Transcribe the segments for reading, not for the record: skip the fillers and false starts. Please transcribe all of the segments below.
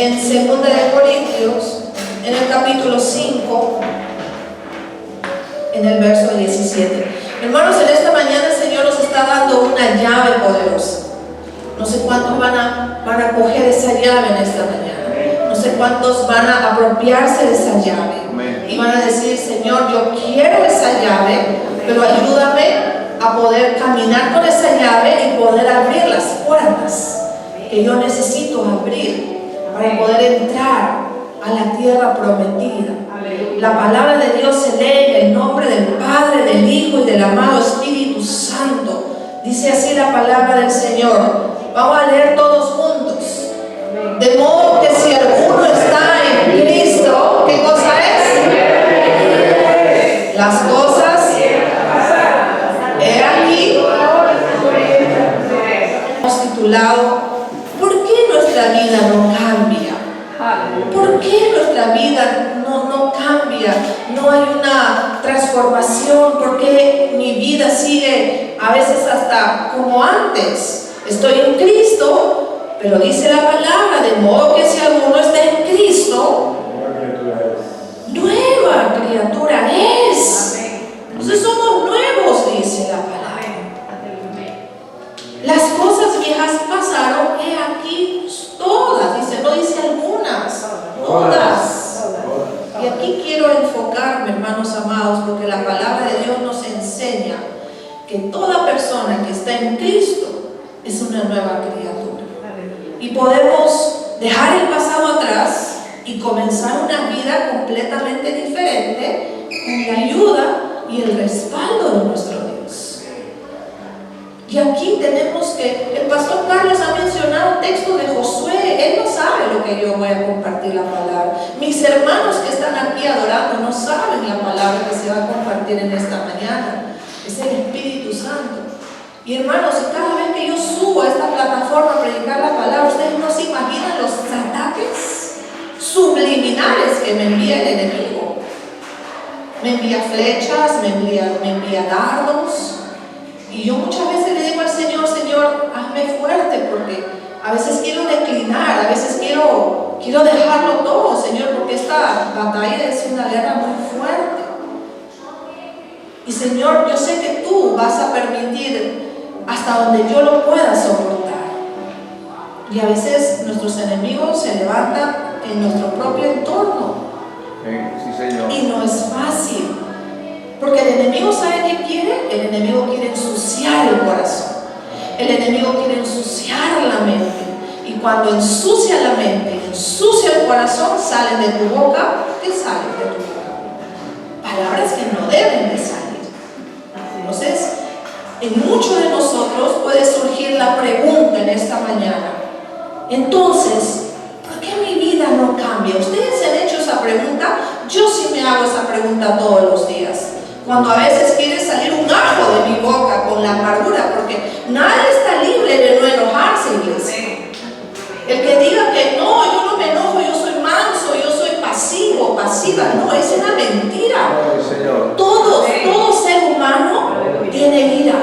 en 2 de Corintios, en el capítulo 5, en el verso 17. Hermanos, en esta mañana el Señor nos está dando una llave poderosa. No sé cuántos van a coger esa llave en esta mañana. No sé cuántos van a apropiarse de esa llave. Y van a decir: Señor, yo quiero esa llave, pero ayúdame a poder caminar con esa llave y poder abrir las puertas que yo necesito abrir para poder entrar a la tierra prometida. La palabra de Dios se lee en el nombre del Padre, del Hijo y del amado Espíritu Santo. Dice así la palabra del Señor. Vamos a leer todos juntos. De modo que si alguno está en Cristo, ¿qué cosa es? Las cosas he aquí. Hemos titulado: ¿por qué nuestra vida no cambia? ¿Por qué nuestra vida no cambia? No hay una transformación. ¿Por qué mi vida sigue a veces hasta como antes? Estoy en Cristo, pero dice la palabra: de modo que si alguno está en Cristo, nueva criatura es. Entonces somos nuevos, dice la palabra. Las cosas viejas pasaron, he aquí todas, dice, no dice algunas, todas. Y aquí quiero enfocarme, hermanos amados, porque la palabra de Dios nos enseña que toda persona que está en Cristo es una nueva criatura. Y podemos dejar el pasado atrás y comenzar una vida completamente diferente con la ayuda y el respaldo de nuestro Dios. Y aquí tenemos que el pastor Carlos ha mencionado un texto de Josué. Él no sabe lo que yo voy a compartir la palabra. Mis hermanos que están aquí adorando no saben la palabra que se va a compartir en esta mañana. Es el Espíritu Santo. Y hermanos, cada vez que yo subo a esta plataforma a predicar la palabra, ustedes no se imaginan los ataques subliminales que me envía el enemigo. Me envía flechas, me envía dardos. Y yo muchas veces le digo al Señor: Señor, hazme fuerte, porque a veces quiero declinar, a veces quiero dejarlo todo, Señor, porque esta batalla es una guerra muy fuerte. Y Señor, yo sé que tú vas a permitir hasta donde yo lo pueda soportar. Y a veces nuestros enemigos se levantan en nuestro propio entorno. Sí, Señor. Y no es fácil. Porque el enemigo, ¿sabe qué quiere? El enemigo quiere ensuciar el corazón. El enemigo quiere ensuciar la mente. Y cuando ensucia la mente, ensucia el corazón, salen de tu boca. ¿Qué salen de tu boca? Palabras que no deben de salir. Entonces, en muchos de nosotros puede surgir la pregunta en esta mañana: entonces, ¿por qué mi vida no cambia? ¿Ustedes se han hecho esa pregunta? Yo sí me hago esa pregunta todos los días. Cuando a veces quiere salir un ajo de mi boca con la amargura, porque nadie está libre de no enojarse, iglesia. El que diga que no, yo no me enojo, yo soy manso, yo soy pasivo, pasiva, no, es una mentira. Todo ser humano tiene ira,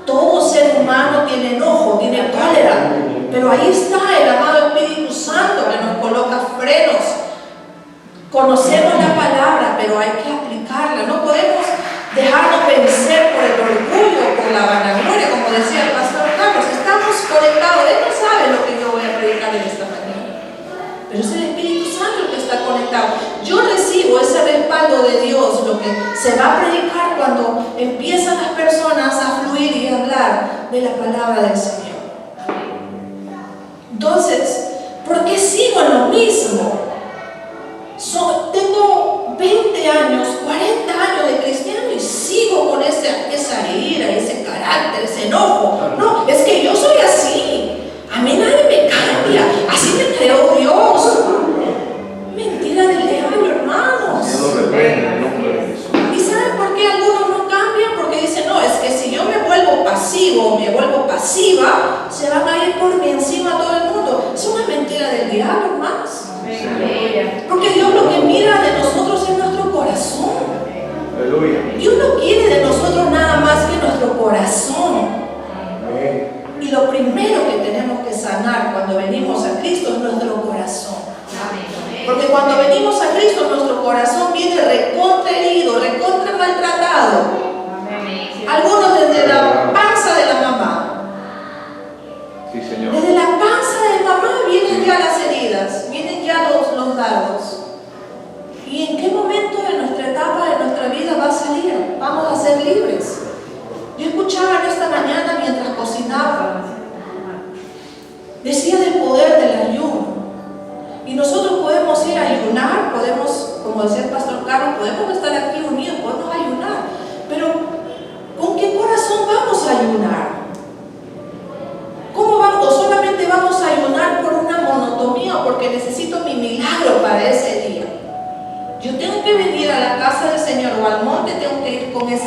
todo ser humano tiene enojo, tiene cólera, pero ahí está el amado Espíritu Santo que nos coloca frenos. Conocemos la palabra, pero hay que aplicarla. No podemos dejarnos vencer por el orgullo, por la vanagloria, como decía el pastor Carlos. Estamos conectados. Él no sabe lo que yo voy a predicar en esta mañana, pero es el Espíritu Santo el que está conectado. Yo recibo ese respaldo de Dios, lo que se va a predicar cuando empiezan las personas a fluir y a hablar de la palabra del Señor. Entonces, ¿por qué sigo en lo mismo? Tengo 20 años, 40 años de cristiano y sigo con esa ira, ese carácter, ese enojo. No, es que yo soy así. A mí nadie me cambia. Así me creó Dios. Mentira del diablo, hermanos. ¿Y saben por qué algunos no cambian? Porque dicen: no, es que si yo me vuelvo pasivo, me vuelvo pasiva, se van a ir por mí encima todo el mundo. Es una mentira del diablo, hermanos. Porque Dios lo que mira de nosotros es nuestro corazón.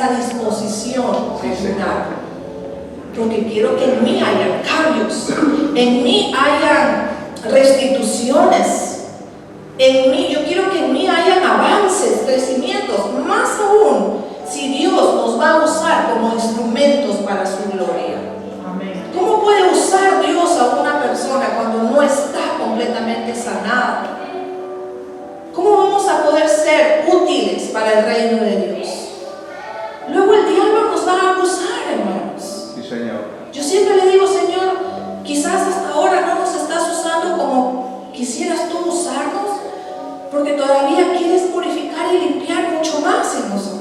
esa disposición Sí, a Señor. ayudar. Porque quiero que en mí haya cambios, en mí haya restituciones, yo quiero que en mí haya avances, crecimientos, más aún si Dios nos va a usar como instrumentos para su gloria. Amén. ¿Cómo puede usar Dios a una persona cuando no está completamente sanada? ¿Cómo vamos a poder ser útiles para el reino de Dios? Luego el diablo nos va a acusar, hermanos. Sí, Señor. Yo siempre le digo, Señor, quizás hasta ahora no nos estás usando como quisieras tú usarnos, porque todavía quieres purificar y limpiar mucho más en nosotros.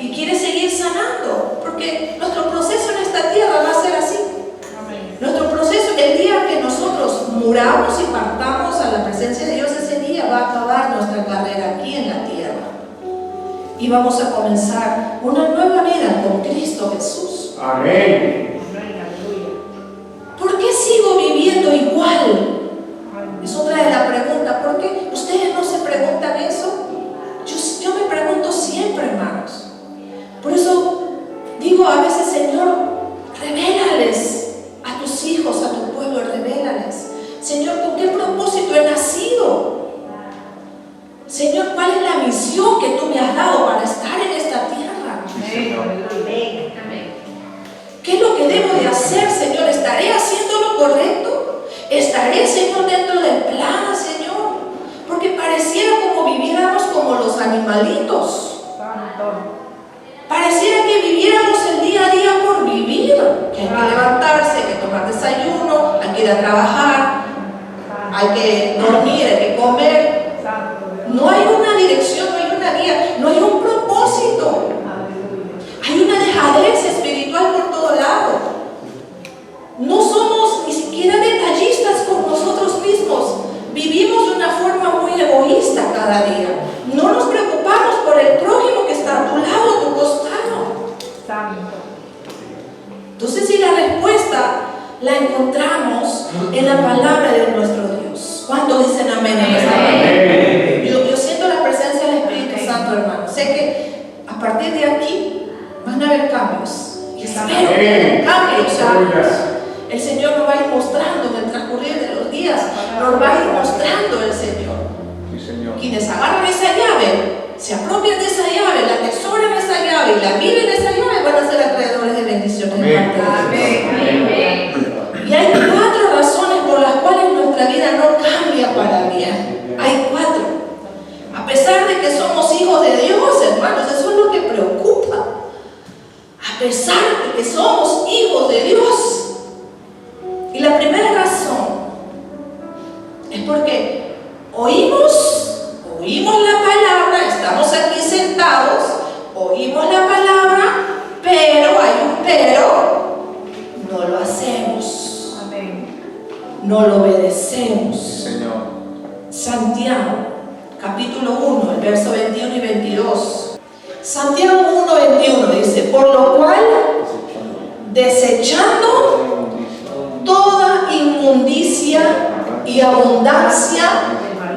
Y quieres seguir sanando, porque nuestro proceso en esta tierra va a ser así. Nuestro proceso, el día que nosotros muramos y partamos a la presencia de Dios, ese día va a acabar nuestra carrera aquí en la tierra. Y vamos a comenzar una nueva vida con Cristo Jesús. Amén. ¿Por qué sigo viviendo igual? Es otra de las preguntas. ¿Por qué ustedes no se preguntan eso? Yo me pregunto siempre, hermanos. Por eso digo a veces, Señor, revélales a tus hijos, a tu pueblo, revélales. Señor, ¿con qué propósito he nacido? Señor, ¿cuál es la misión que tú me has dado para estar en esta tierra? Sí, Señor. ¿Qué es lo que debo de hacer, Señor? ¿Estaré haciendo lo correcto? ¿Estaré, Señor, dentro del plan, Señor? Porque pareciera como viviéramos como los animalitos. Pareciera que viviéramos el día a día por vivir. Que hay que levantarse, hay que tomar desayuno, hay que ir a trabajar, hay que dormir, hay que comer. No hay una dirección, no hay una guía, no hay un propósito. Hay una dejadez espiritual por todo lado. No somos ni siquiera detallistas con nosotros mismos. Vivimos de una forma muy egoísta cada día. No nos preocupamos por el prójimo que está a tu lado, a tu costado. Entonces, si la respuesta la encontramos en la palabra de nuestro Dios. ¿Cuántos dicen amén en esta mañana? Yo siento la presencia del Espíritu Santo, hermano. Sé que a partir de aquí van a haber cambios. Y espero que haya cambios. El Señor nos va a ir mostrando en el transcurrir de los días. Nos va a ir mostrando el Señor. Sí, Señor. Quienes agarran esa llave, se apropian de esa llave, la atesoran esa llave y la viven esa llave, van a ser acreedores de bendiciones. Amén. Y hay 4 razones por las cuales nuestra vida no cambia para bien. Hay 4. A pesar de que somos hijos de Dios, hermanos, eso es lo que preocupa. A pesar de que somos hijos de Dios. Y la primera razón es porque oímos la palabra, estamos aquí sentados, oímos la palabra, pero hay un pero, no lo hacemos. No lo obedecemos. Sí, Señor. Santiago, capítulo 1, el verso 21 y 22. Santiago 1, 21 dice: por lo cual, desechando toda inmundicia y abundancia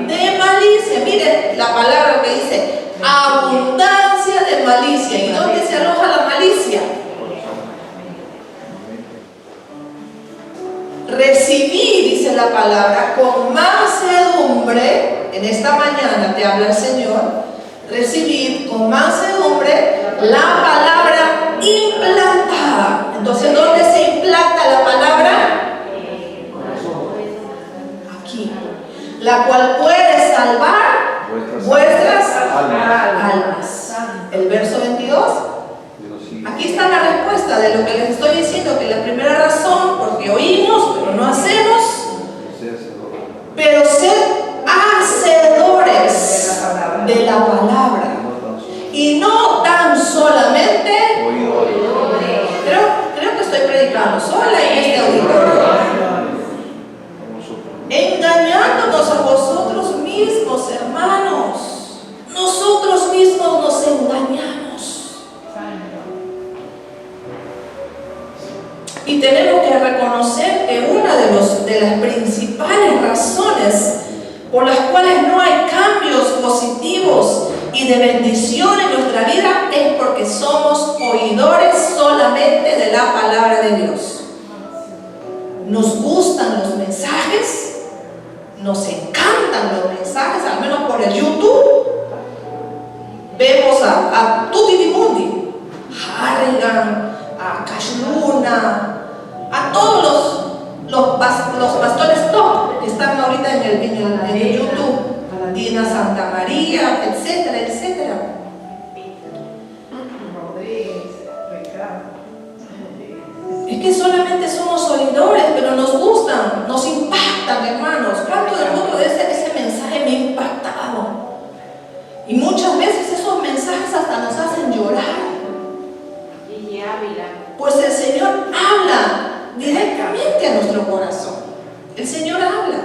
de malicia. Miren la palabra que dice: abundancia de malicia. ¿Y dónde se aloja la malicia? Recibí, dice la palabra, con mansedumbre. En esta mañana te habla el Señor. Recibir con mansedumbre la palabra implantada. Entonces, ¿dónde se implanta la palabra? Aquí. La cual puede salvar vuestras almas. El verso 22. Aquí está la respuesta de lo que les estoy diciendo, que la primera razón, porque oímos, pero no hacemos, pero ser hacedores de la palabra. Y no tan solamente, creo que estoy predicando sola en este auditorio, engañándonos a vosotros mismos, hermanos. Nosotros mismos nos engañamos. Y tenemos que reconocer que una de las principales razones por las cuales no hay cambios positivos y de bendición en nuestra vida es porque somos oidores solamente de la palabra de Dios. Nos gustan los mensajes, nos encantan los mensajes, al menos por el YouTube. Vemos a Tutti Di Mundi, Harrigan, a Cash Luna, a todos los pastores top que están ahorita en el YouTube, Dina Santa María, etcétera, etcétera. Es que solamente somos oidores, pero nos gustan, nos impactan, hermanos. ¿Cuánto de mundo de ese mensaje me ha impactado? Y muchas veces esos mensajes hasta nos hacen llorar. Pues el Señor habla directamente a nuestro corazón. El Señor habla.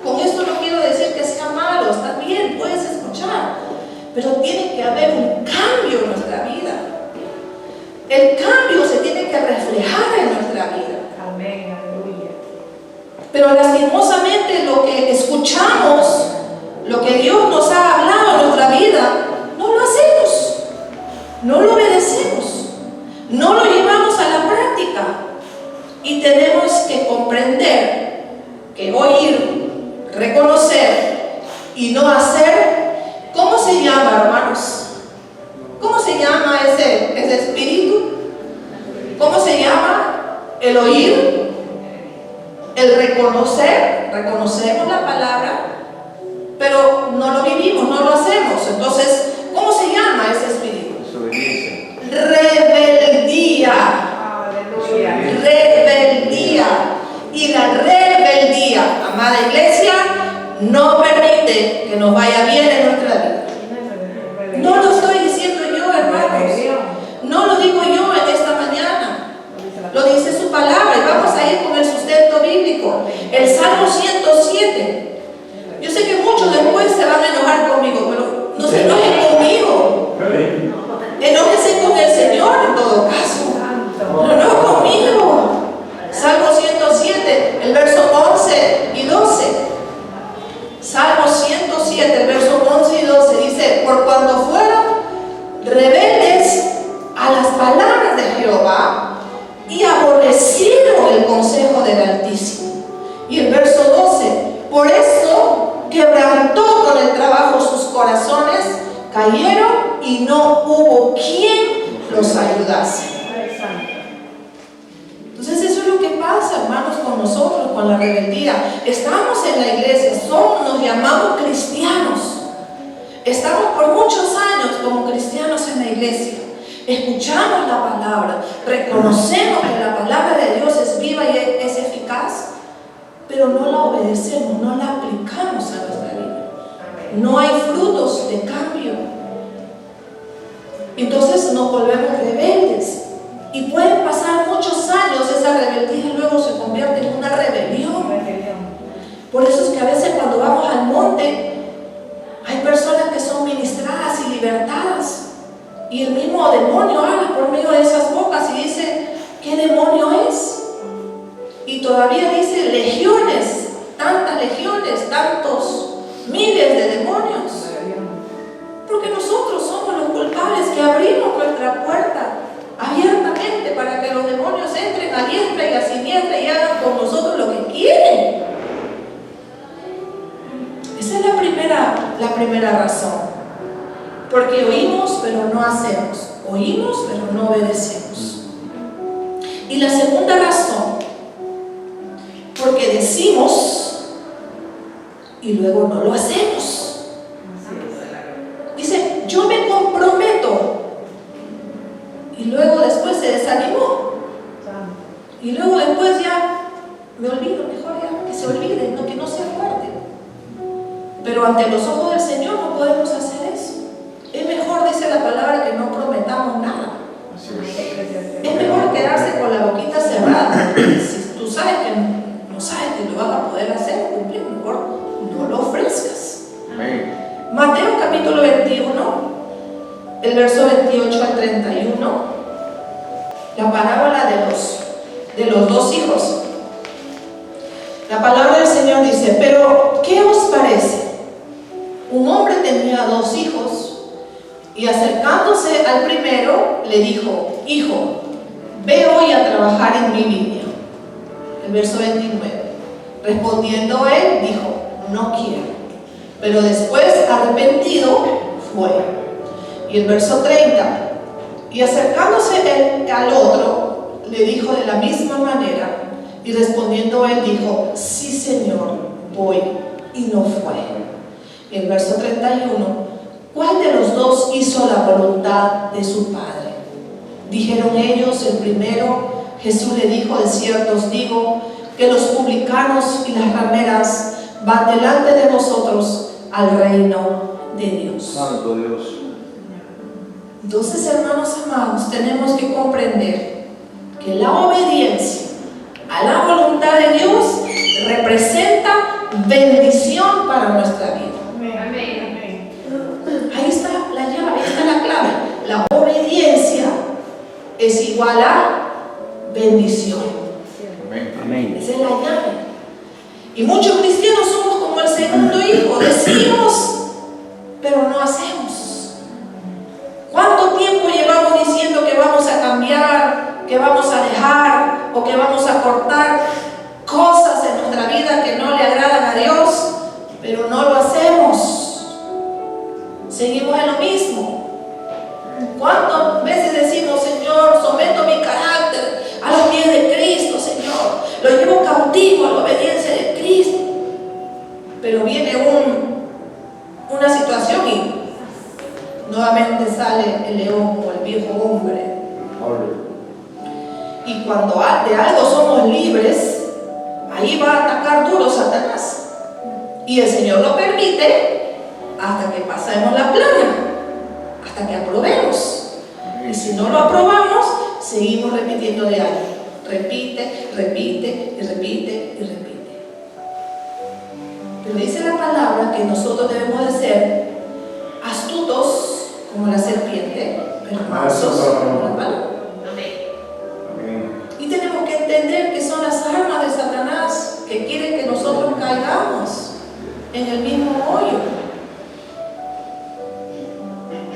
Con esto no quiero decir que sea malo, está bien, puedes escuchar, pero tiene que haber un cambio en nuestra vida. El cambio se tiene que reflejar en nuestra vida. Amén, aleluya. Pero lastimosamente lo que escuchamos, lo que Dios nos ha hablado en nuestra vida, no lo hacemos, no lo obedecemos, no lo llevamos a la práctica. Y tenemos que comprender que oír, reconocer y no hacer, ¿cómo se llama, hermanos? ¿Cómo se llama ese espíritu? ¿Cómo se llama? El oír, el reconocer, reconocemos la palabra, pero no lo vivimos, no lo hacemos. Entonces, ¿cómo se llama ese espíritu? Rebeldía. Aleluya. Rebeldía. Y la rebeldía, amada iglesia, no permite que nos vaya bien en nuestra vida. No lo estoy diciendo yo, hermanos. No lo digo yo en esta mañana. Lo dice su palabra. Y vamos a ir con el sustento bíblico. El Salmo 107. Yo sé que muchos después se van a enojar conmigo, pero no se enojen conmigo. Enójense con el Señor en todo caso. Pero no conmigo. Salmo 107, el verso 11 y 12. Salmo 107, el verso 11 y 12 dice: por cuando fueron rebeldes a las palabras de Jehová y aborrecieron el consejo del Altísimo. Y el verso 12: por eso quebrantó con el trabajo sus corazones, cayeron y no hubo quien los ayudase. Entonces eso es lo que pasa, hermanos, con nosotros, con la rebeldía. Estamos en la iglesia, nos llamamos cristianos. Estamos por muchos años como cristianos en la iglesia. Escuchamos la palabra, reconocemos que la palabra de Dios es viva y es eficaz, pero no la obedecemos, no la aplicamos a nuestra vida. No hay frutos de cambio. Entonces nos volvemos rebeldes. Y pueden pasar muchos años esa rebeldía y luego se convierte en una rebelión. Por eso es que a veces cuando vamos al monte hay personas que son ministradas y libertadas, y el mismo demonio habla por medio de esas bocas y dice: ¿qué demonio es? Y todavía dice legiones, tantas legiones, tantos miles de demonios, porque nosotros somos los culpables que abrimos nuestra puerta abiertamente para que los demonios entren a diestra y a siniestra y hagan con nosotros lo que quieren. Esa es la primera razón. Porque oímos pero no hacemos, oímos pero no obedecemos. Y la segunda razón, porque decimos y luego no lo hacemos. Dice: yo me comprometo, y luego después se desanimó, y luego después ya me olvido, mejor ya que se olvide, no, que no se acuerde. Pero ante los ojos del Señor no podemos hacer eso. Es mejor, dice la palabra, que no prometamos nada. Es mejor quedarse con la boquita cerrada. Si tú sabes que no sabes que lo vas a poder hacer, cumplir, mejor no lo ofrezcas. Mateo capítulo 21, el verso 28 al 31, la parábola de los dos hijos. La palabra del Señor dice: pero ¿qué os parece? Un hombre tenía dos hijos, Y acercándose al primero, le dijo: hijo, ve hoy a trabajar en mi viña. El verso 29. Respondiendo él, dijo: no quiero. Pero después, arrepentido, fue. Y el verso 30. Y acercándose él al otro, le dijo de la misma manera. Y respondiendo él, dijo: sí, Señor, voy. Y no fue. Y el verso 31. ¿Cuál de los dos hizo la voluntad de su padre? Dijeron ellos: el primero. Jesús le dijo: de cierto os digo que los publicanos y las rameras van delante de vosotros al reino de Dios. Santo Dios. Entonces, hermanos amados, tenemos que comprender que la obediencia a la voluntad de Dios representa bendición para nuestra vida. Amén. Ahí está la llave, ahí está la clave. La obediencia es igual a bendición. Amén. Esa es la llave. Y muchos cristianos somos como el segundo hijo. Decimos, pero no hacemos. ¿Cuánto tiempo llevamos diciendo que vamos a cambiar, que vamos a dejar o que vamos a cortar cosas en nuestra vida que no le agradan a Dios, pero no lo hacemos? Seguimos en lo mismo. ¿Cuántas veces decimos: Señor, someto mi carácter a los pies de Cristo, Señor, lo llevo cautivo a la obediencia de Cristo? Pero viene una situación y nuevamente sale el león o el viejo hombre. Y cuando de algo somos libres, ahí va a atacar duro Satanás. Y el Señor lo permite hasta que pasemos la plaga, hasta que aprobemos. Y si no lo aprobamos, seguimos repitiendo de algo. Repite, repite y repite y repite. Pero dice la palabra que nosotros debemos de ser astutos como la serpiente, pero mansos como la paloma. Y tenemos que entender que son las armas de Satanás que quieren que nosotros caigamos en el mismo hoyo.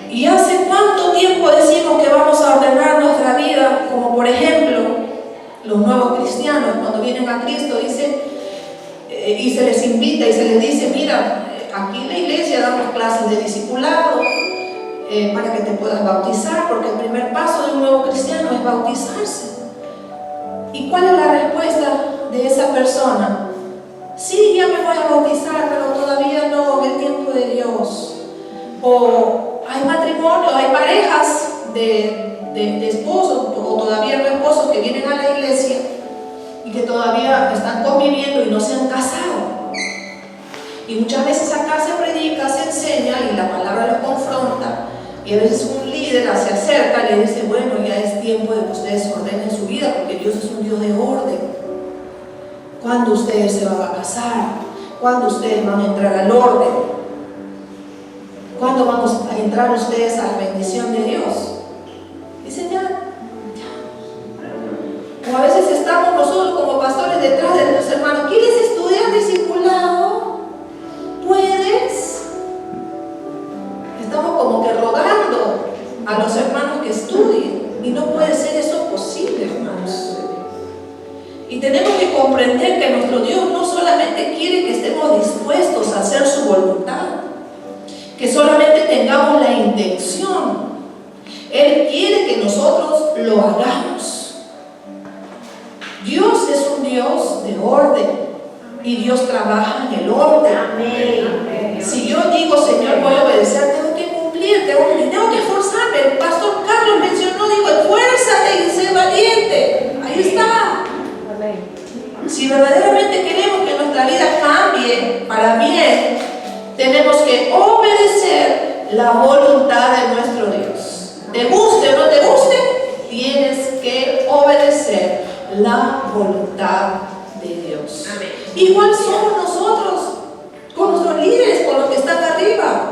¿Y hace cuánto tiempo decimos que vamos a ordenar nuestra vida? Como por ejemplo, los nuevos cristianos cuando vienen a Cristo dicen, y se les invita y se les dice: mira, aquí en la iglesia damos clases de discipulado para que te puedas bautizar, porque el primer paso de un nuevo cristiano es bautizarse. ¿Y cuál es la respuesta de esa persona? Sí, ya me voy a bautizar, pero todavía no, en el tiempo de Dios. O hay matrimonios, hay parejas de esposos o todavía no esposos que vienen a la iglesia y que todavía están conviviendo y no se han casado. Y muchas veces acá se predica, se enseña y la palabra los confronta. Y a veces un líder se acerca y le dice: bueno, ya es tiempo de que ustedes ordenen su vida, porque Dios es un Dios de orden. ¿Cuándo ustedes se van a casar? ¿Cuándo ustedes van a entrar al orden? ¿Cuándo vamos a entrar ustedes a la bendición de Dios? Dicen ya. O a veces estamos nosotros como pastores detrás de nuestros hermanos: ¿quieres estudiar discipulado? ¿Puedes? Estamos como que rogando a los hermanos que estudien, y no puede ser eso posible, hermanos. Y tenemos que comprender que nuestro Dios no solamente quiere que estemos dispuestos a hacer su voluntad, que solamente tengamos la intención. Él quiere que nosotros lo hagamos. Dios es un Dios de orden, y Dios trabaja en el orden. Amén. Si yo digo: Señor, voy a obedecer, tengo que cumplir, tengo que esforzarme. El pastor Carlos mencionó, digo: esfuérzate y sé valiente. Ahí está. Si verdaderamente queremos que nuestra vida cambie para bien, tenemos que obedecer la voluntad de nuestro Dios. Te guste o no te guste, tienes que obedecer la voluntad de Dios. Amén. Igual somos nosotros con nuestros líderes, con los que están arriba.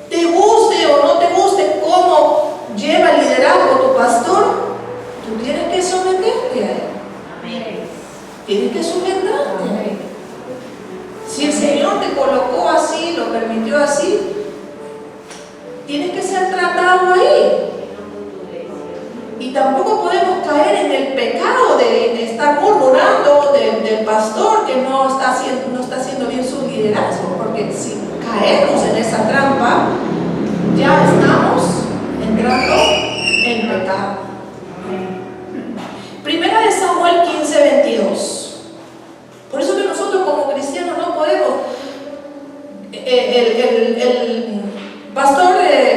Te guste o no te guste cómo lleva el liderazgo tu pastor, tú tienes que someterte a él. Tienes que sujetarte. Si el Señor te colocó así, lo permitió así, tienes que ser tampoco podemos caer en el pecado de estar murmurando del pastor que no está haciendo bien su liderazgo, porque si caemos en esa trampa, ya estamos entrando en pecado. Primera de Samuel 15:22. Por eso que nosotros como cristianos no podemos. El pastor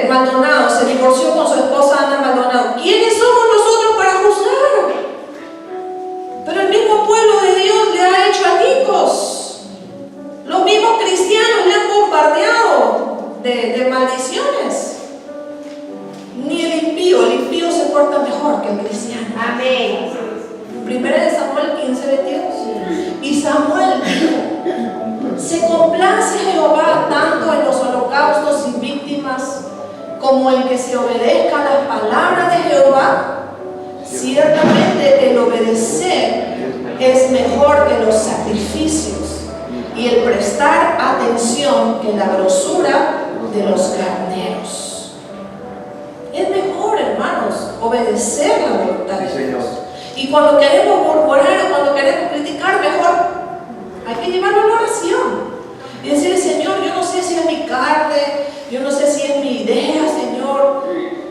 Maldonado se divorció con su esposa Ana Maldonado. ¿Quiénes somos nosotros para juzgar? Pero el mismo pueblo de Dios le ha hecho anicos. Los mismos cristianos le han bombardeado de maldiciones. Ni el impío se porta mejor que el cristiano. Amén. Primera de Samuel 15:22. Y Samuel dijo: se complace Jehová tanto en los holocaustos sin víctimas como en que se obedezca las palabras de Jehová. Ciertamente el obedecer es mejor que los sacrificios y el prestar atención que la grosura de los carneros. Es mejor, hermanos, obedecer la voluntad de Dios. Y cuando queremos murmurar o cuando queremos criticar, mejor hay que llevarlo a la oración y decirle: Señor, yo no sé si es mi carne, yo no sé si es mi idea, Señor,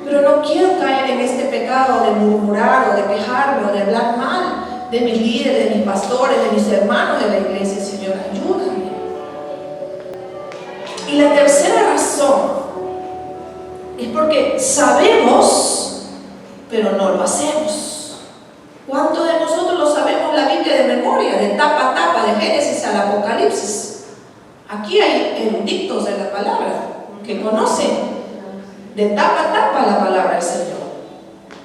pero no quiero caer en este pecado de murmurar o de quejarme o de hablar mal de mis líderes, de mis pastores, de mis hermanos de la iglesia. Señor, ayúdame. Y la tercera razón es porque sabemos, pero no lo hacemos. ¿Cuántos de nosotros lo sabemos la Biblia de memoria, de tapa a tapa, de Génesis al Apocalipsis? Aquí hay eruditos de la palabra que conocen de tapa a tapa la palabra del Señor.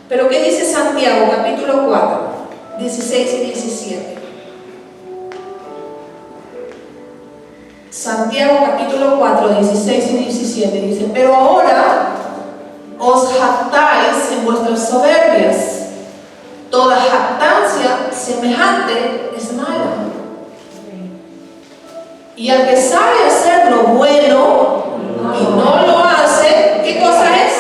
Pero ¿qué dice Santiago, capítulo 4, 16 y 17? Santiago, capítulo 4, 16 y 17 dice: pero ahora os jactáis en vuestras soberbias. Toda jactancia semejante es mala. Y al que sabe hacer lo bueno y no lo hace, ¿qué cosa es?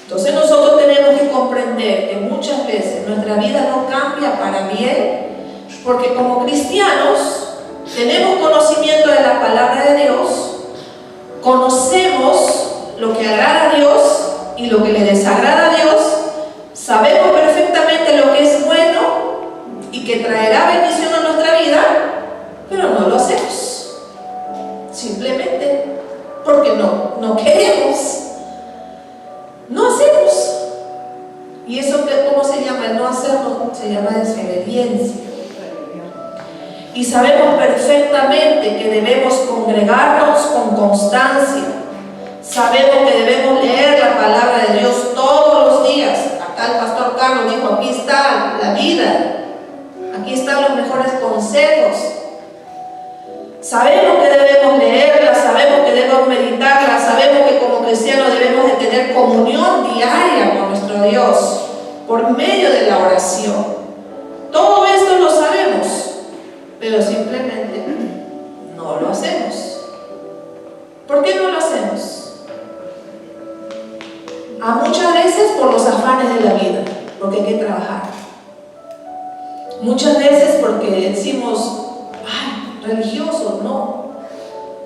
Entonces nosotros tenemos que comprender que muchas veces nuestra vida no cambia para bien, porque como cristianos tenemos conocimiento de la palabra de Dios, conocemos lo que agrada a Dios y lo que le desagrada a Dios, sabemos perfectamente lo que es bueno y que traerá bendición a nuestra vida, pero no lo hacemos, simplemente porque no queremos, no hacemos. Y eso, ¿cómo se llama? El no hacerlo se llama desobediencia. Y sabemos perfectamente que debemos congregarnos con constancia. Sabemos que debemos leer la palabra de Dios todos los días. Acá el pastor Carlos dijo: aquí está la vida, aquí están los mejores consejos. Sabemos que debemos leerla, sabemos que debemos meditarla, sabemos que como cristianos debemos de tener comunión diaria con nuestro Dios por medio de la oración. Todo esto lo sabemos, pero simplemente no lo hacemos. ¿Por qué no lo hacemos? A muchas veces por los afanes de la vida, porque hay que trabajar. Muchas veces porque decimos: ay, religioso, no.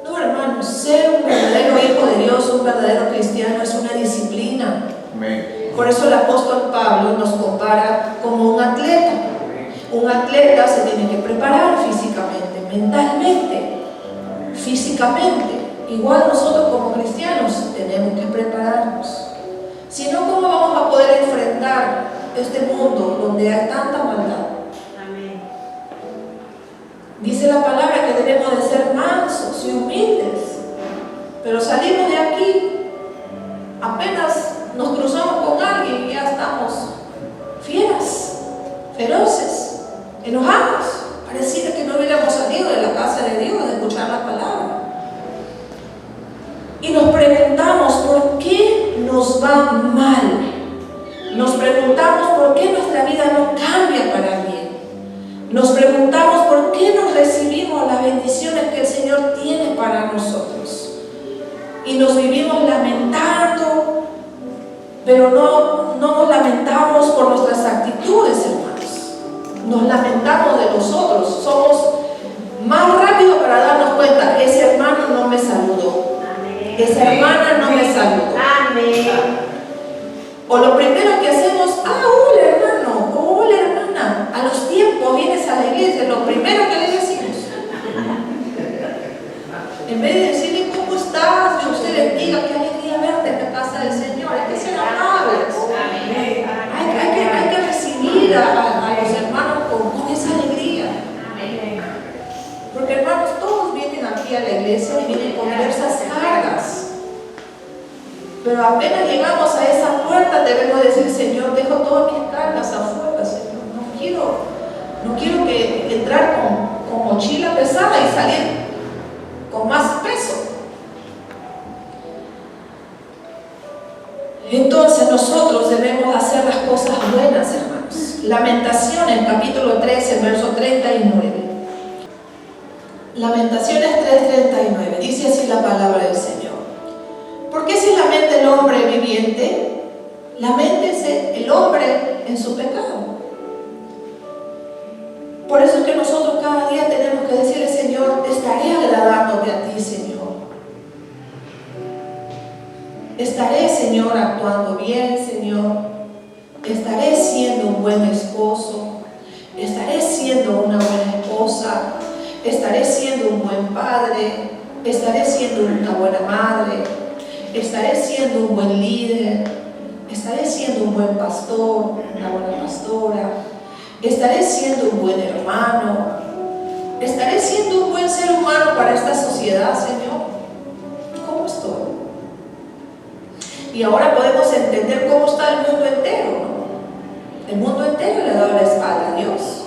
No, hermanos, ser un verdadero hijo de Dios, un verdadero cristiano, es una disciplina. Amén. Por eso el apóstol Pablo nos compara como un atleta. Un atleta se tiene que preparar físicamente, mentalmente, físicamente. Igual nosotros como cristianos tenemos que prepararnos. Si no, ¿cómo vamos a poder enfrentar este mundo donde hay tanta maldad? Amén. Dice la palabra que debemos de ser mansos y humildes. Pero salimos de aquí, apenas nos cruzamos con alguien y ya estamos fieras, feroces, enojados. Pareciera que no hubiéramos salido de la casa de Dios de escuchar la palabra. Y nos preguntamos: ¿por qué nos va mal? Nos preguntamos: ¿por qué nuestra vida no cambia para bien? Nos preguntamos: ¿por qué no recibimos las bendiciones que el Señor tiene para nosotros? Y nos vivimos lamentando, Pero no nos lamentamos por nuestras actitudes, hermanos. Nos lamentamos de nosotros. Somos más rápidos para darnos cuenta, ese hermano no me saludó. Esa hermana no me saludó. O lo primero que hacemos, hola hermano, hola hermana. A los tiempos vienes a la iglesia, lo primero que le decimos. En vez de decirle cómo estás, Dios te bendiga, qué alegría verte en la casa del Señor. Hay que ser amables. Hay que recibir a los hermanos con esa alegría. Porque hermanos, todos vienen aquí a la iglesia y vienen con diversas cargas. Pero apenas llegamos a esa puerta debemos decir, Señor, dejo todas mis cargas afuera, Señor. No quiero que entrar con mochila pesada y salir con más peso. Entonces nosotros debemos hacer las cosas buenas, hermanos. Lamentaciones, capítulo 13, verso 39. Lamentaciones 3:39. Dice así la palabra del Señor. ¿Por qué se lamenta el hombre viviente? Laméntese el hombre en su pecado. Por eso es que nosotros cada día tenemos que decirle, Señor, estaré agradándote a ti, Señor. Estaré, Señor, actuando bien, Señor. Estaré siendo un buen esposo. Estaré siendo una buena esposa. Estaré siendo un buen padre. Estaré siendo una buena madre. Estaré siendo un buen líder. Estaré siendo un buen pastor, una buena pastora. Estaré siendo un buen hermano. Estaré siendo un buen ser humano para esta sociedad, Señor. ¿Cómo estoy? Y ahora podemos entender cómo está el mundo entero, ¿no? El mundo entero le ha dado la espalda a Dios.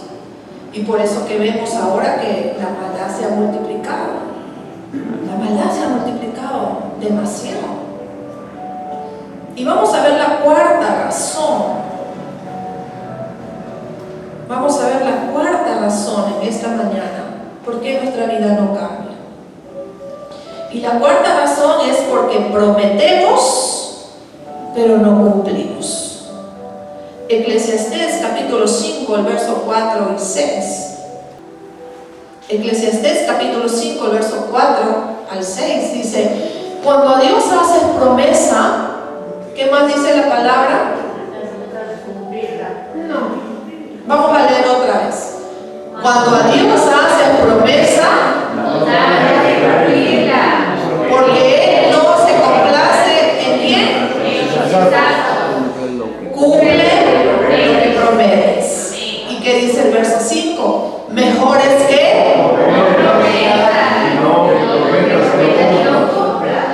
Y por eso que vemos ahora que la maldad se ha multiplicado. La maldad se ha multiplicado demasiado. Y vamos a ver la cuarta razón. Vamos a ver la cuarta razón en esta mañana. ¿Por qué nuestra vida no cambia? Y la cuarta razón es porque prometemos, pero no cumplimos. Eclesiastés capítulo 5, el verso 4 y 6. Eclesiastés capítulo 5, el verso 4 al 6 dice: cuando a Dios haces promesa, ¿qué más dice la palabra? No. Vamos a leer otra vez. Cuando a Dios haces promesa, porque Él no se complace en quién, cumple lo que prometes. ¿Y qué dice el verso 5? Mejor es que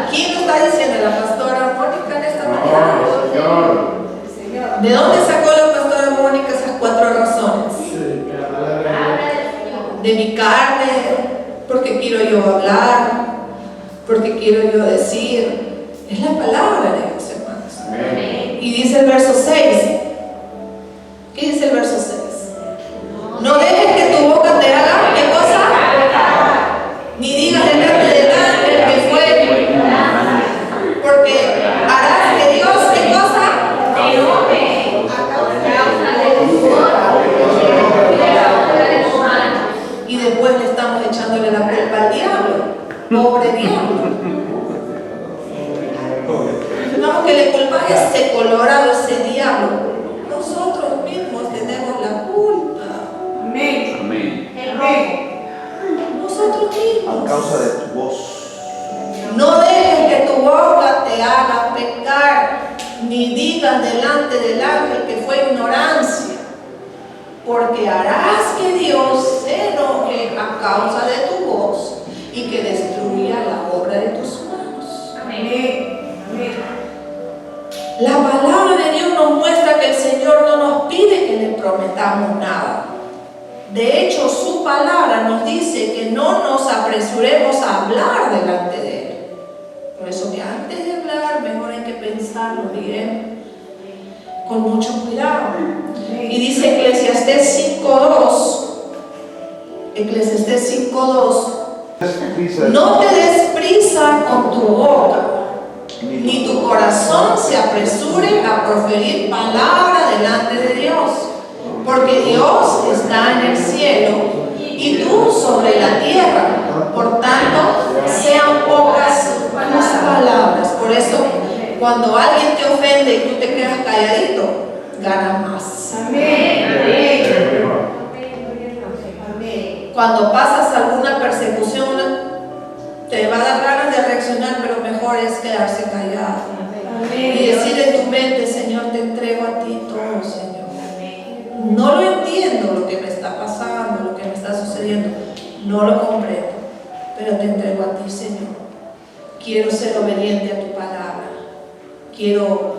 ¿quién lo está diciendo? La pastora Mónica en esta mañana. ¿De dónde sacó la pastora Mónica esas 4 razones? De mi carne, porque quiero yo hablar, porque quiero yo decir. Es la palabra de Dios, hermanos. Y dice el verso 6. ¿Qué dice el verso 6? No dejes que tu boca te haga, ¿qué cosa? Ni digas delante del ángel que fue, porque harás que Dios, ¿qué cosa? Y después le estamos echándole la culpa al diablo. Pobre diablo. Tenemos que le culpa a ese colorado, ese diablo. Nosotros mismos tenemos la culpa. Amén. Nosotros mismos. A causa de tu voz. No dejes que tu boca te haga pecar, ni digas delante del ángel que fue ignorancia, porque harás que Dios se enoje a causa de tu voz y que destruya la obra de tus manos. Amén. La palabra de Dios nos muestra que el Señor no nos pide que le prometamos nada. De hecho, su palabra nos dice que no nos apresuremos a hablar delante de Él. Por eso que antes de hablar, mejor hay que pensarlo bien, con mucho cuidado. Y dice Eclesiastés 5:2. Eclesiastés 5:2. No te des prisa con tu boca, ni tu corazón se apresure a proferir palabra delante de Dios, porque Dios está en el cielo y tú sobre la tierra. Por tanto, sean pocas tus palabras. Por eso, cuando alguien te ofende y tú te quedas calladito, ganas más. Cuando pasas alguna persecución, te va a dar ganas de reaccionar, pero mejor es quedarse callado y decir en tu mente: Señor, te entrego a ti todo, Señor. No lo entiendo lo que me está pasando, lo que me está sucediendo, no lo comprendo, pero te entrego a ti, Señor. Quiero ser obediente a tu palabra, quiero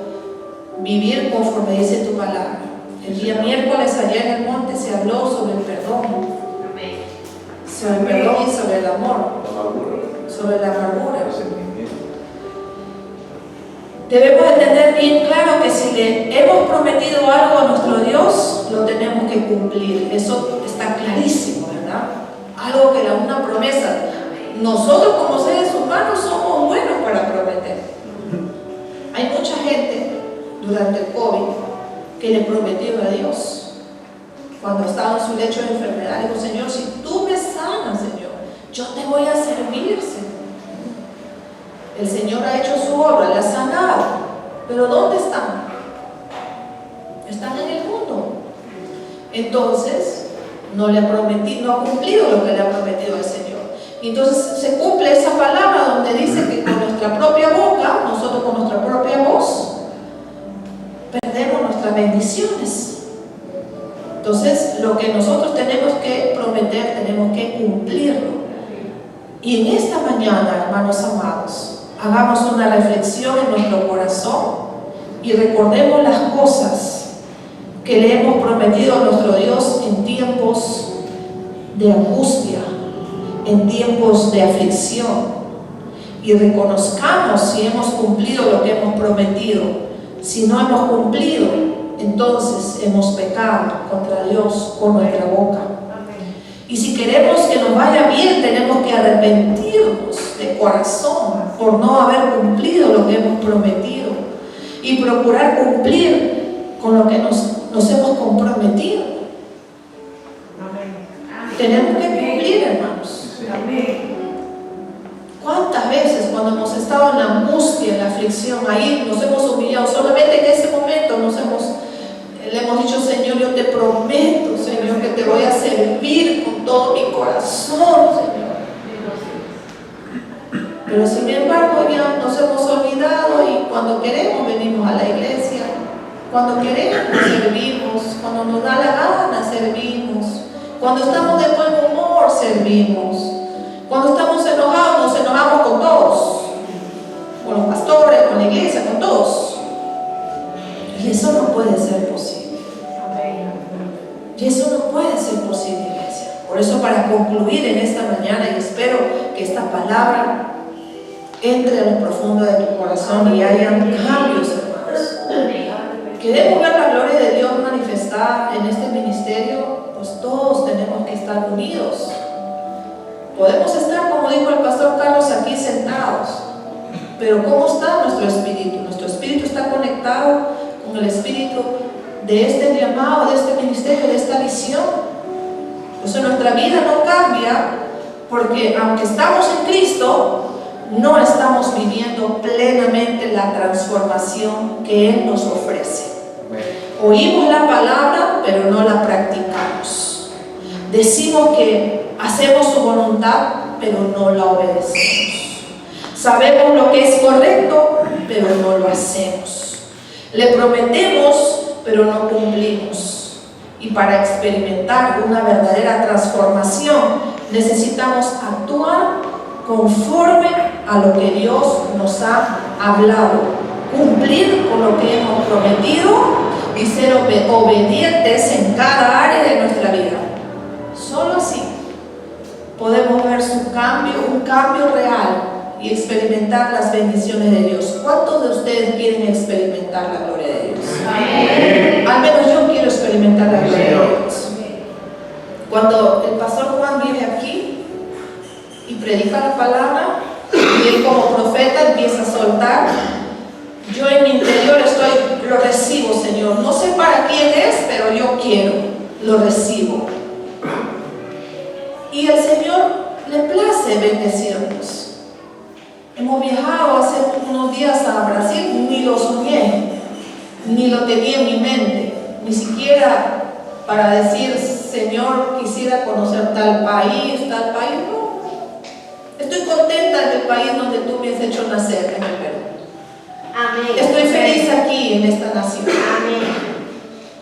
vivir conforme dice tu palabra. El día miércoles allá en el monte se habló sobre el perdón, sobre el perdón y sobre el amor, sobre la amargura. Debemos de tener bien claro que si le hemos prometido algo a nuestro Dios, lo tenemos que cumplir. Eso está clarísimo, ¿verdad? Algo que una promesa. Nosotros como seres humanos somos buenos para prometer. Hay mucha gente durante el COVID que le prometió a Dios. Cuando estaba en su lecho de enfermedad, dijo: Señor, si tú me sanas, Señor, yo te voy a servir, Señor. El Señor ha hecho su obra, le ha sanado, pero ¿dónde están? Están en el mundo. Entonces, no ha cumplido lo que le ha prometido al Señor. Y entonces se cumple esa palabra donde dice que con nuestra propia boca, nosotros con nuestra propia voz, perdemos nuestras bendiciones. Entonces, lo que nosotros tenemos que prometer, tenemos que cumplirlo. Y en esta mañana, hermanos amados, hagamos una reflexión en nuestro corazón y recordemos las cosas que le hemos prometido a nuestro Dios en tiempos de angustia, en tiempos de aflicción, y reconozcamos si hemos cumplido lo que hemos prometido. Si no hemos cumplido, entonces hemos pecado contra Dios con nuestra boca. Y si queremos que nos vaya bien, tenemos que arrepentirnos de corazón por no haber cumplido lo que hemos prometido y procurar cumplir con lo que nos hemos comprometido. Tenemos que cumplir, hermanos. ¿Cuántas veces cuando hemos estado en la angustia, en la aflicción, ahí nos hemos humillado? Solamente en ese momento le hemos dicho: Señor, yo te prometo, Señor, que te voy a servir con todo mi corazón, Señor. Pero sin embargo ya nos hemos olvidado, y cuando queremos venimos a la iglesia, cuando queremos servimos, cuando nos da la gana servimos, cuando estamos de buen humor servimos, cuando estamos enojados nos enojamos con todos, con los pastores, con la iglesia, con todos. Y eso no puede ser posible. Y eso no puede ser posible, iglesia. Por eso, para concluir en esta mañana, y espero que esta palabra entre a lo profundo de tu corazón y hayan cambios, hermanos. Queremos ver la gloria de Dios manifestada en este ministerio, pues todos tenemos que estar unidos. Podemos estar, como dijo el pastor Carlos, aquí sentados, pero ¿cómo está nuestro espíritu? Nuestro espíritu está conectado con el espíritu de este llamado, de este ministerio, de esta visión. Por eso nuestra vida no cambia, porque aunque estamos en Cristo, no estamos viviendo plenamente la transformación que Él nos ofrece. Oímos la palabra, pero no la practicamos. Decimos que hacemos su voluntad, pero no la obedecemos. Sabemos lo que es correcto, pero no lo hacemos. Le prometemos, pero no cumplimos. Y para experimentar una verdadera transformación, necesitamos actuar conforme a lo que Dios nos ha hablado, cumplir con lo que hemos prometido y ser obedientes en cada área de nuestra vida. Solo así podemos ver un cambio real y experimentar las bendiciones de Dios. ¿Cuántos de ustedes quieren experimentar la gloria de Dios? Amén. Al menos yo quiero experimentar la gloria de Dios. Cuando el pastor Juan viene aquí y predica la palabra, y él como profeta empieza a soltar, yo en mi interior lo recibo lo recibo. Y el Señor le place bendecirnos. Hemos viajado hace unos días a Brasil, ni lo soñé, ni lo tenía en mi mente, ni siquiera para decir, Señor, quisiera conocer tal país, no. Estoy contenta en el país donde tú me has hecho nacer, en el Perú. Amén. Estoy feliz aquí en esta nación. Amén.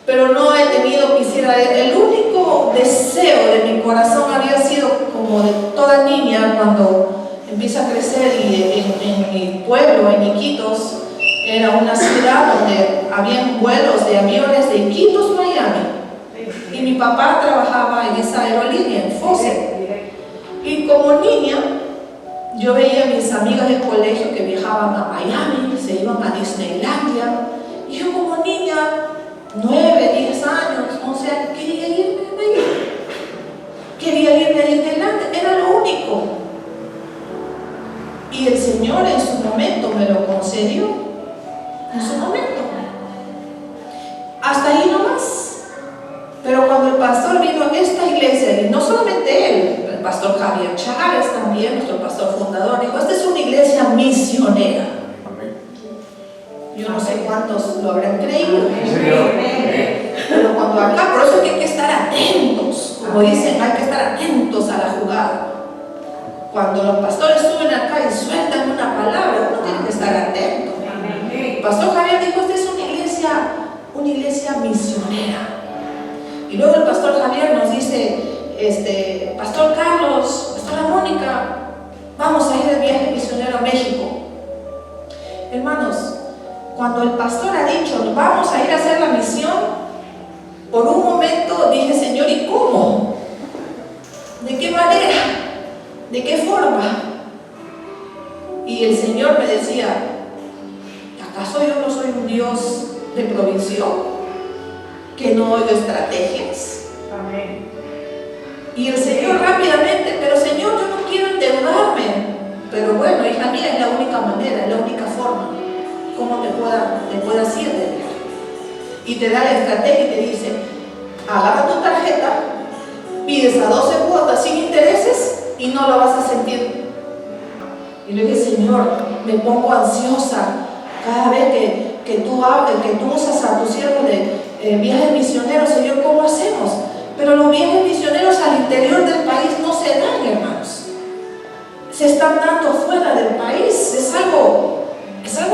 Pero no he tenido, el único deseo de mi corazón había sido como de toda niña cuando empieza a crecer, y en mi pueblo, en Iquitos, era una ciudad donde habían vuelos de aviones de Iquitos, Miami. Y mi papá trabajaba en esa aerolínea, en FOSE. Y como niña, yo veía a mis amigas del colegio que viajaban a Miami, se iban a Disneylandia. Y yo como niña, 9, 10 años, 11 años, quería irme a Miami. Quería irme a Disneylandia, era lo único. Y el Señor en su momento me lo concedió. En su momento. Hasta ahí nomás. Pero cuando el pastor vino a esta iglesia, y no solamente él, el pastor Javier Chávez también, nuestro pastor fundador, dijo, esta es una iglesia misionera. Yo no sé cuántos lo habrán creído. Pero cuando acá, por eso hay que estar atentos. Como dicen, hay que estar atentos a la jugada. Cuando los pastores suben acá y sueltan una palabra, uno tiene que estar atento. El pastor Javier dijo, esta es una iglesia misionera. Y luego el pastor Javier nos dice, Pastor Carlos, Pastora Mónica, vamos a ir de viaje misionero a México. Hermanos, cuando el pastor ha dicho, vamos a ir a hacer la misión, por un momento dije, Señor, ¿y cómo? ¿De qué manera? ¿De qué forma? Y el Señor me decía, ¿acaso yo no soy un Dios de provisión? ¿Que no oigo estrategias? Amén. Y el Señor rápidamente, pero Señor, yo no quiero endeudarme. Pero bueno, hija mía, es la única manera, es la única forma. ¿Cómo te puedas ir de viaje? Y te da la estrategia y te dice, agarra tu tarjeta, pides a 12 cuotas sin intereses y no lo vas a sentir. Y le dije, Señor, me pongo ansiosa cada vez que tú usas a tus siervos de viajes misioneros. Señor, ¿cómo hacemos? Pero los viajes misioneros al interior del país no se dan, hermanos. Se están dando fuera del país. Es algo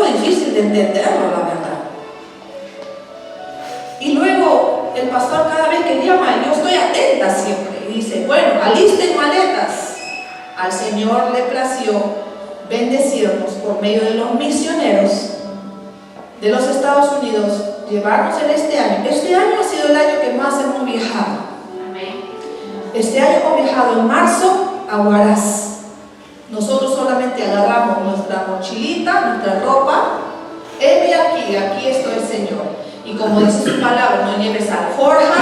difícil de entenderlo, la verdad. Y luego el pastor, cada vez que llama, yo estoy atenta siempre, y dice, bueno, alisten maletas. Al Señor le plació bendecirnos por medio de los misioneros de los Estados Unidos, llevarnos en este año. Este año ha sido el año que más hemos viajado. Este año hemos viajado en marzo a Huaraz. Nosotros solamente agarramos nuestra mochilita, nuestra ropa. Aquí estoy, Señor. Y como dice su palabra, no lleves alforja,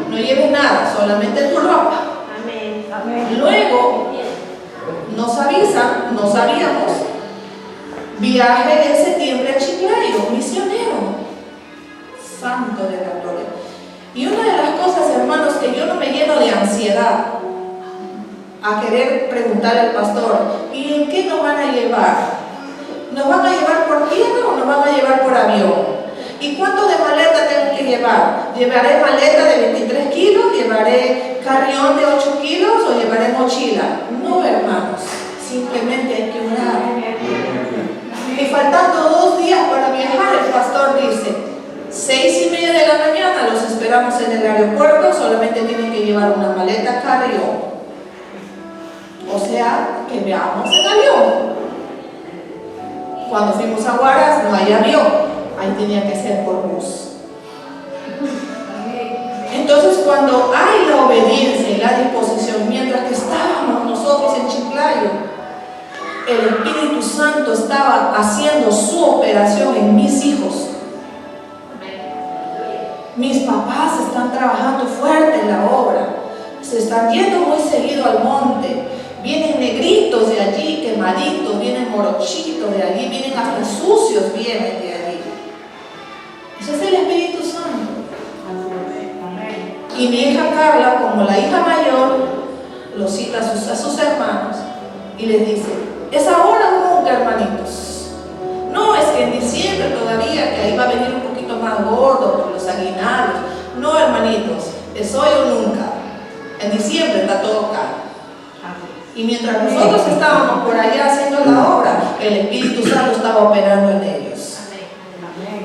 no lleves nada, solamente tu ropa. Amén. Amén. Luego nos avisan, no sabíamos, viaje en septiembre a Chiclayo, misionero. Santo de la gloria. Y una de las cosas, hermanos, que yo no me lleno de ansiedad a querer preguntar al pastor, ¿y en qué nos van a llevar? ¿Nos van a llevar por tierra o nos van a llevar por avión? ¿Y cuánto de maleta tengo que llevar? ¿Llevaré maleta de 23 kilos? ¿Llevaré carrión de 8 kilos o llevaré mochila? No, hermanos, simplemente hay que orar. Y faltando 2 días para viajar, el pastor dice, 6:30 de la mañana los esperamos en el aeropuerto, solamente tienen que llevar una maleta carrión. O sea, que veamos el avión. Cuando fuimos a Huaraz no hay avión, ahí tenía que ser por bus. Entonces, cuando hay la obediencia y la disposición, mientras que estábamos nosotros en Chiclayo, el Espíritu Santo estaba haciendo su operación en mis hijos. Mis papás están trabajando fuerte en la obra, se están yendo muy seguido al monte. Vienen negritos de allí, quemaditos, vienen morochitos de allí, vienen hasta sucios, vienen de allí. Ese es el Espíritu Santo. Y Y mi hija Carla, como la hija mayor, lo cita a sus hermanos y les dice: ¿es ahora o nunca, hermanitos? No, es que en diciembre todavía, que ahí va a venir un poquito más gordo por los aguinaldos. No, hermanitos, es hoy o nunca. En diciembre está todo caro. Y mientras nosotros estábamos por allá haciendo la obra, el Espíritu Santo estaba operando en ellos.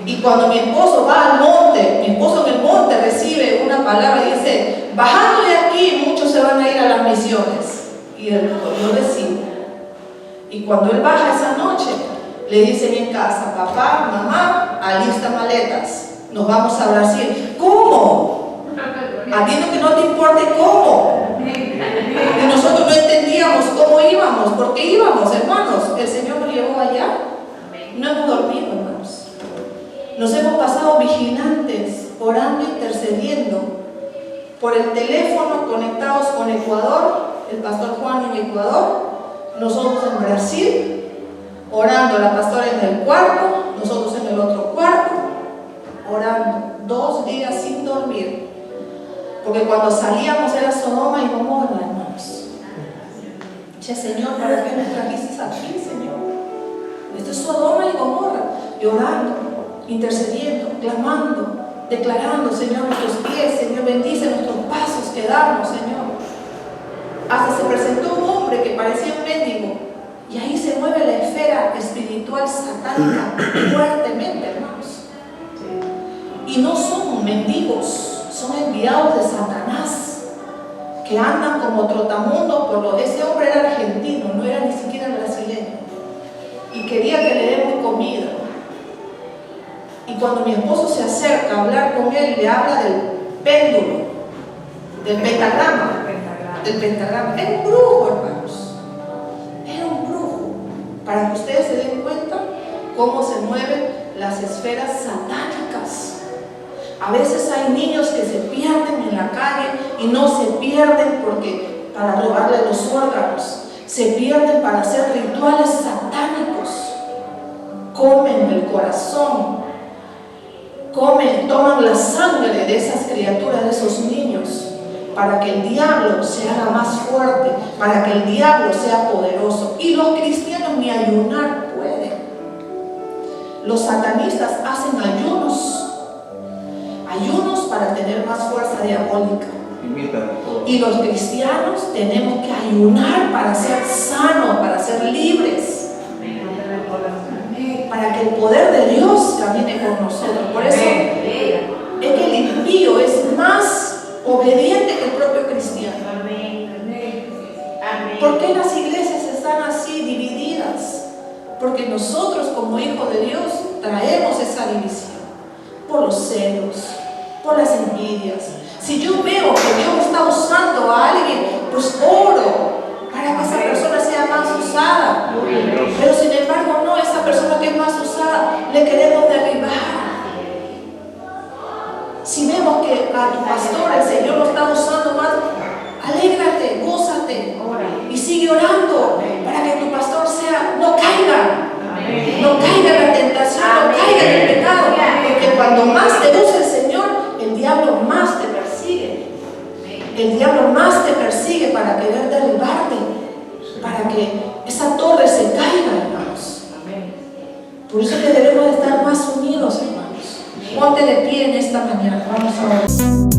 Y cuando mi esposo va al monte, mi esposo en el monte recibe una palabra y dice: bajando de aquí muchos se van a ir a las misiones. Y él lo recibe. Y cuando él baja esa noche, le dicen en casa: papá, mamá, alista maletas, nos vamos a Brasil. ¿Cómo? Habiendo que no te importe cómo. Y nosotros no entendíamos cómo íbamos, por qué íbamos, hermanos. El Señor nos llevó allá. No hemos dormido, hermanos. Nos hemos pasado vigilantes, orando, intercediendo. Por el teléfono, conectados con Ecuador, el pastor Juan en Ecuador, nosotros en Brasil, orando, la pastora en el cuarto, nosotros en el otro cuarto, orando 2 días sin dormir. Porque cuando salíamos era Sodoma y Gomorra, hermanos. Che, Señor, ¿para qué nos trajiste aquí, Señor? Esto es Sodoma y Gomorra. Y orando, intercediendo, clamando, declarando: Señor, nuestros pies, Señor, bendice nuestros pasos que damos, Señor. Hasta se presentó un hombre que parecía un mendigo. Y ahí se mueve la esfera espiritual satánica fuertemente, hermanos. Y no son mendigos, son enviados de Satanás, que andan como trotamundos por los... Ese hombre era argentino, no era ni siquiera brasileño, y quería que le demos comida. Y cuando mi esposo se acerca a hablar con él, le habla del péndulo, del pentagrama, Era un brujo, hermanos. Era un brujo. Para que ustedes se den cuenta cómo se mueven las esferas satánicas. A veces hay niños que se pierden en la calle, y no se pierden porque para robarle los órganos, se pierden para hacer rituales satánicos. Comen el corazón, toman la sangre de esas criaturas, de esos niños, para que el diablo se haga más fuerte, para que el diablo sea poderoso. Y los cristianos ni ayunar pueden. Los satanistas hacen ayunos para tener más fuerza diabólica. Y los cristianos tenemos que ayunar para ser sanos, para ser libres, para que el poder de Dios camine con nosotros. Por eso es que el impío es más obediente que el propio cristiano. ¿Por qué las iglesias están así divididas? Porque nosotros, como hijos de Dios, traemos esa división por los celos, por las envidias. Si yo veo que Dios está usando a alguien, pues oro para que esa persona sea más usada. Pero sin embargo, no, esa persona que es más usada, le queremos derribar. Si vemos que a tu pastor el Señor lo está usando más, alégrate, gózate y sigue orando para que tu pastor no caiga en la tentación, no caiga en el pecado, porque cuando más te use el Señor, el diablo más te persigue. El diablo más te persigue para querer derribarte, para que esa torre se caiga, hermanos. Por eso que debemos de estar más unidos, hermanos. Ponte de pie en esta mañana. Vamos a ver.